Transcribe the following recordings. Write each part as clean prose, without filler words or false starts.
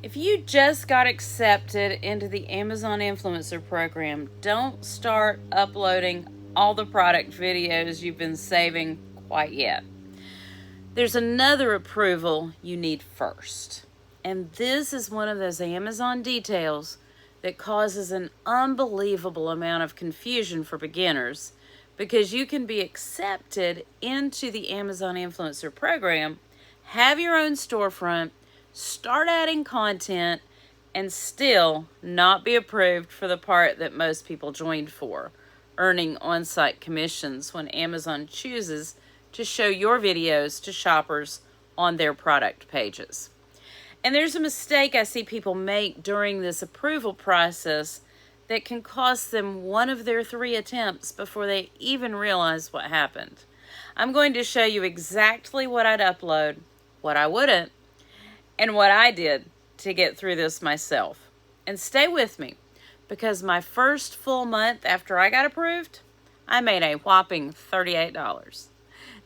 If you just got accepted into the Amazon Influencer Program, don't start uploading all the product videos you've been saving quite yet. There's another approval you need first. And this is one of those Amazon details that causes an unbelievable amount of confusion for beginners, because you can be accepted into the Amazon Influencer Program, have your own storefront, start adding content, and still not be approved for the part that most people joined for, earning on-site commissions when Amazon chooses to show your videos to shoppers on their product pages. And there's a mistake I see people make during this approval process that can cost them one of their 3 attempts before they even realize what happened. I'm going to show you exactly what I'd upload, what I wouldn't, and what I did to get through this myself. And stay with me, because my first full month after I got approved, I made a whopping $38.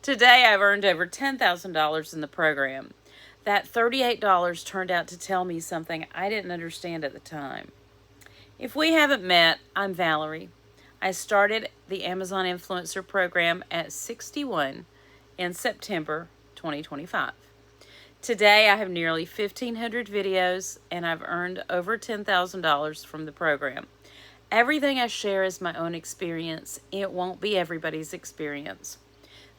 Today, I've earned over $10,000 in the program. That $38 turned out to tell me something I didn't understand at the time. If we haven't met, I'm Valerie. I started the Amazon Influencer Program at 61 in September 2025. Today, I have nearly 1,500 videos, and I've earned over $10,000 from the program. Everything I share is my own experience. It won't be everybody's experience.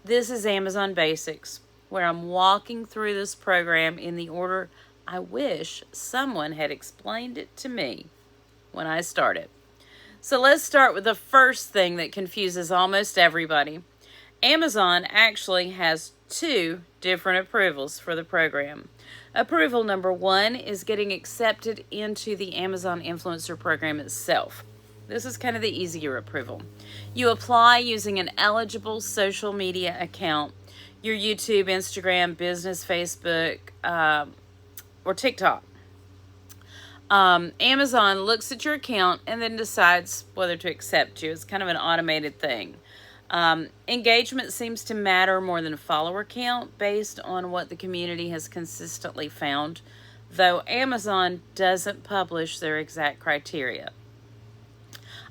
This is Amazon Basics, where I'm walking through this program in the order I wish someone had explained it to me when I started. So let's start with the first thing that confuses almost everybody. Amazon actually has 2 different approvals for the program. Approval number 1 is getting accepted into the Amazon Influencer Program itself. This is kind of the easier approval. You apply using an eligible social media account, your YouTube, Instagram, business, Facebook, or TikTok. Amazon looks at your account and then decides whether to accept you. It's kind of an automated thing. Engagement seems to matter more than follower count based on what the community has consistently found, though Amazon doesn't publish their exact criteria.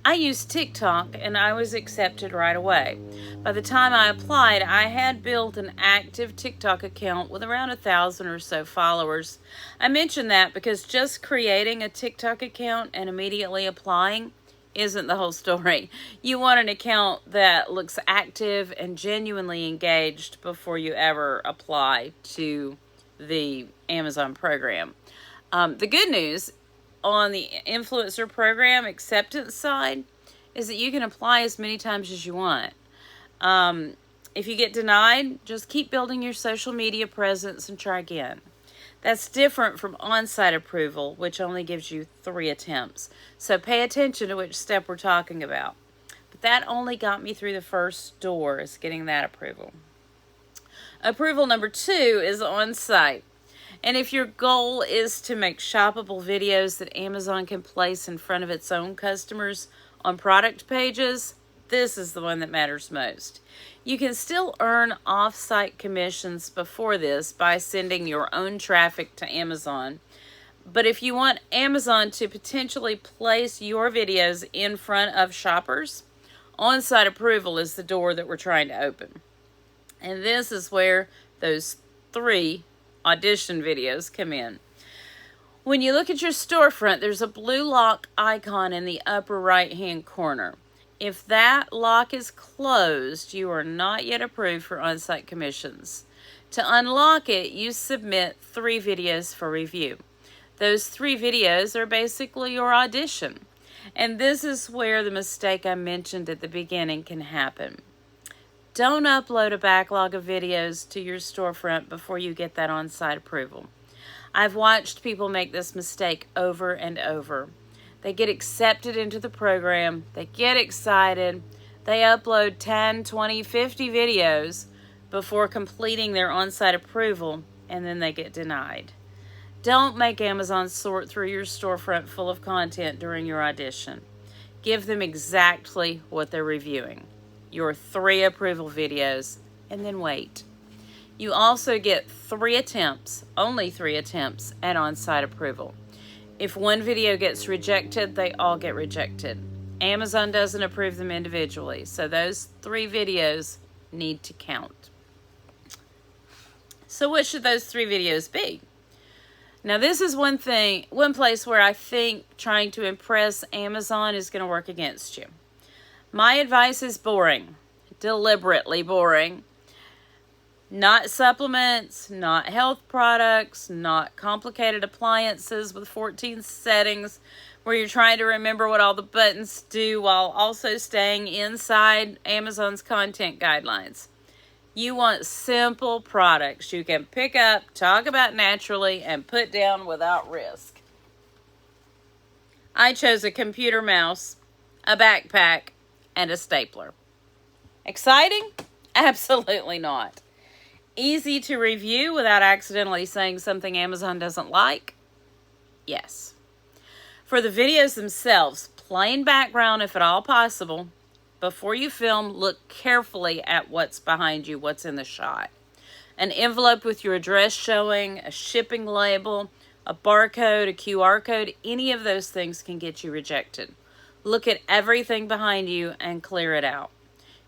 I used TikTok and I was accepted right away. By the time I applied, I had built an active TikTok account with around 1,000 or so followers. I mention that because just creating a TikTok account and immediately applying isn't the whole story. You want an account that looks active and genuinely engaged before you ever apply to the Amazon program. The good news on the influencer program acceptance side is that you can apply as many times as you want. If you get denied, just keep building your social media presence and try again. That's different from on-site approval, which only gives you 3 attempts. So pay attention to which step we're talking about. But that only got me through the first door, is getting that approval. Approval number 2 is on-site. And if your goal is to make shoppable videos that Amazon can place in front of its own customers on product pages, this is the one that matters most. You can still earn off-site commissions before this by sending your own traffic to Amazon. But if you want Amazon to potentially place your videos in front of shoppers, on-site approval is the door that we're trying to open. And this is where those 3 audition videos come in. When you look at your storefront, there's a blue lock icon in the upper right-hand corner. If that lock is closed, you are not yet approved for on-site commissions. To unlock it, you submit 3 videos for review. Those 3 videos are basically your audition. And this is where the mistake I mentioned at the beginning can happen. Don't upload a backlog of videos to your storefront before you get that on-site approval. I've watched people make this mistake over and over. They get accepted into the program, they get excited, they upload 10, 20, 50 videos before completing their on-site approval, and then they get denied. Don't make Amazon sort through your storefront full of content during your audition. Give them exactly what they're reviewing. Your 3 approval videos, and then wait. You also get 3 attempts, only 3 attempts, at on-site approval. If one video gets rejected, they all get rejected. Amazon doesn't approve them individually, so those 3 videos need to count. So what should those 3 videos be? Now this is one place where I think trying to impress Amazon is going to work against you. My advice is boring, deliberately boring. Not supplements, not health products, not complicated appliances with 14 settings where you're trying to remember what all the buttons do while also staying inside Amazon's content guidelines. You want simple products you can pick up, talk about naturally, and put down without risk. I chose a computer mouse, a backpack, and a stapler. Exciting? Absolutely not. Easy to review without accidentally saying something Amazon doesn't like? Yes. For the videos themselves, plain background if at all possible. Before you film, look carefully at what's behind you, what's in the shot. An envelope with your address showing, a shipping label, a barcode, a QR code, any of those things can get you rejected. Look at everything behind you and clear it out.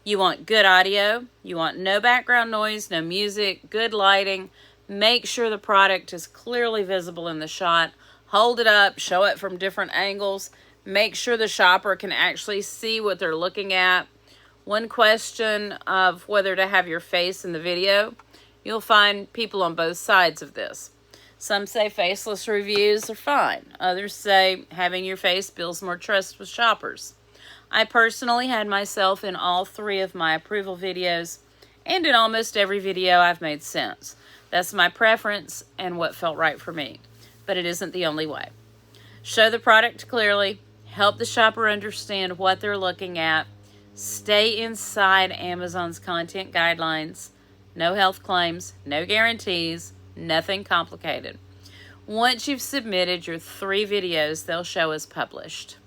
You want good audio, you want no background noise, no music, good lighting. Make sure the product is clearly visible in the shot. Hold it up, show it from different angles. Make sure the shopper can actually see what they're looking at. One question of whether to have your face in the video. You'll find people on both sides of this. Some say faceless reviews are fine. Others say having your face builds more trust with shoppers. I personally had myself in all 3 of my approval videos and in almost every video I've made since. That's my preference and what felt right for me. But it isn't the only way. Show the product clearly. Help the shopper understand what they're looking at. Stay inside Amazon's content guidelines. No health claims, no guarantees, nothing complicated. Once you've submitted your 3 videos, they'll show as published.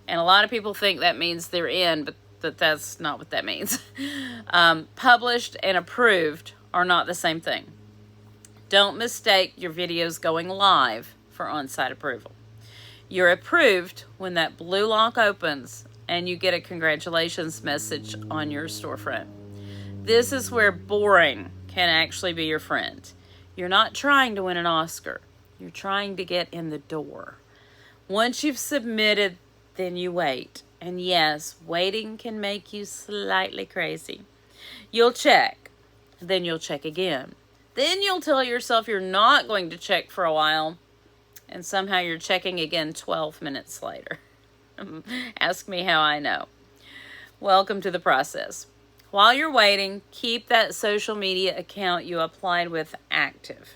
And a lot of people think that means they're in, but that's not what that means. Published and approved are not the same thing. Don't mistake your videos going live for on-site approval. You're approved when that blue lock opens and you get a congratulations message on your storefront. This is where boring can actually be your friend. You're not trying to win an Oscar. You're trying to get in the door. Once you've submitted, then you wait. And yes, waiting can make you slightly crazy. You'll check. Then you'll check again. Then you'll tell yourself you're not going to check for a while. And somehow you're checking again 12 minutes later. Ask me how I know. Welcome to the process. While you're waiting, keep that social media account you applied with active.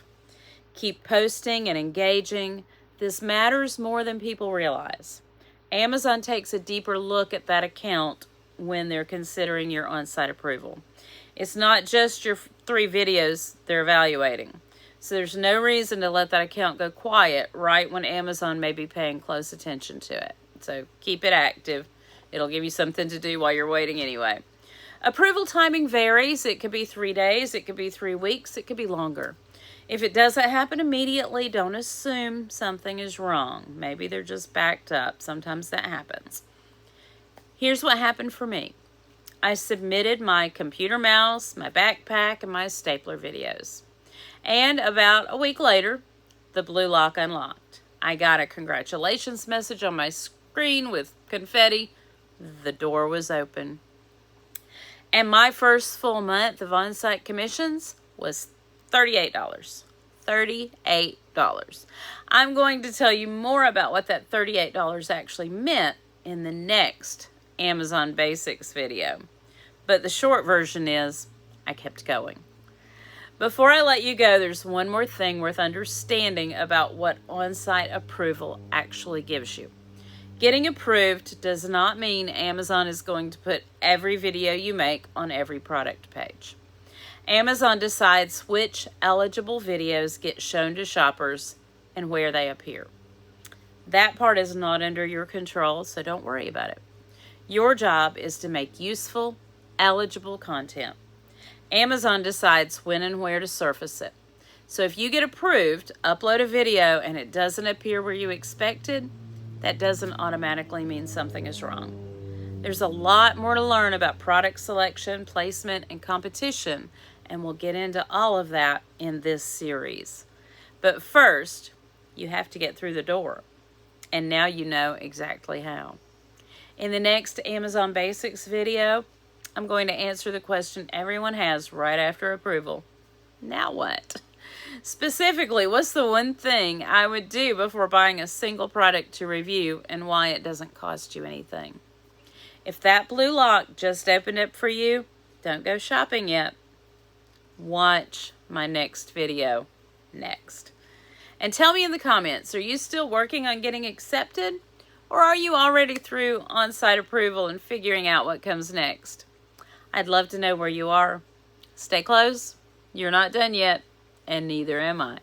Keep posting and engaging. This matters more than people realize. Amazon takes a deeper look at that account when they're considering your on-site approval. It's not just your 3 videos they're evaluating. So there's no reason to let that account go quiet right when Amazon may be paying close attention to it. So keep it active. It'll give you something to do while you're waiting anyway. Approval timing varies. It could be 3 days. It could be 3 weeks. It could be longer. If it doesn't happen immediately, don't assume something is wrong. Maybe they're just backed up. Sometimes that happens. Here's what happened for me. I submitted my computer mouse, my backpack, and my stapler videos. And about a week later, the blue lock unlocked. I got a congratulations message on my screen with confetti. The door was open. And my first full month of on-site commissions was $38. $38. I'm going to tell you more about what that $38 actually meant in the next Amazon Basics video. But the short version is, I kept going. Before I let you go, there's one more thing worth understanding about what on-site approval actually gives you. Getting approved does not mean Amazon is going to put every video you make on every product page. Amazon decides which eligible videos get shown to shoppers and where they appear. That part is not under your control, so don't worry about it. Your job is to make useful, eligible content. Amazon decides when and where to surface it. So if you get approved, upload a video, and it doesn't appear where you expected, that doesn't automatically mean something is wrong. There's a lot more to learn about product selection, placement, and competition, and we'll get into all of that in this series. But first, you have to get through the door, and now you know exactly how. In the next Amazon Basics video, I'm going to answer the question everyone has right after approval. Now what? Specifically, what's the one thing I would do before buying a single product to review and why it doesn't cost you anything? If that blue lock just opened up for you, don't go shopping yet. Watch my next video next. And tell me in the comments, are you still working on getting accepted? Or are you already through on-site approval and figuring out what comes next? I'd love to know where you are. Stay close. You're not done yet, and neither am I.